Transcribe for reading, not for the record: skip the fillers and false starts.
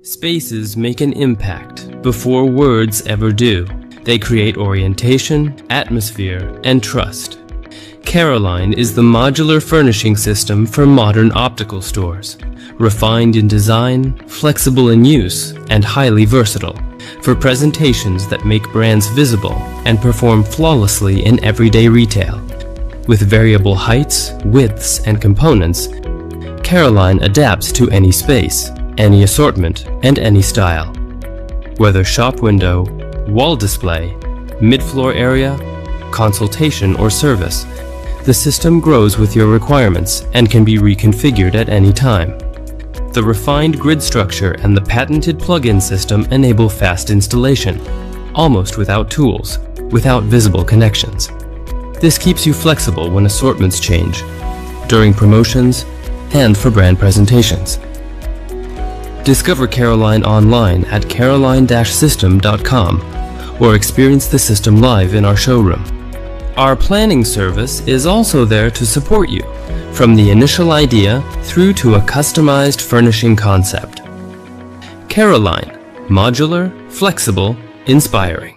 Spaces make an impact before words ever do. They create orientation, atmosphere, and trust. Caroline is the modular furnishing system for modern optical stores. Refined in design, flexible in use, and highly versatile. For presentations that make brands visible and perform flawlessly in everyday retail. With variable heights, widths, and components, Caroline adapts to any space, any assortment, and any style. Whether shop window, wall display, mid-floor area, consultation, or service, the system grows with your requirements and can be reconfigured at any time. The refined grid structure and the patented plug-in system enable fast installation, almost without tools, without visible connections. This keeps you flexible when assortments change, during promotions, and for brand presentations. Discover Caroline online at caroline-system.com or experience the system live in our showroom. Our planning service is also there to support you, from the initial idea through to a customized furnishing concept. Caroline, modular, flexible, inspiring.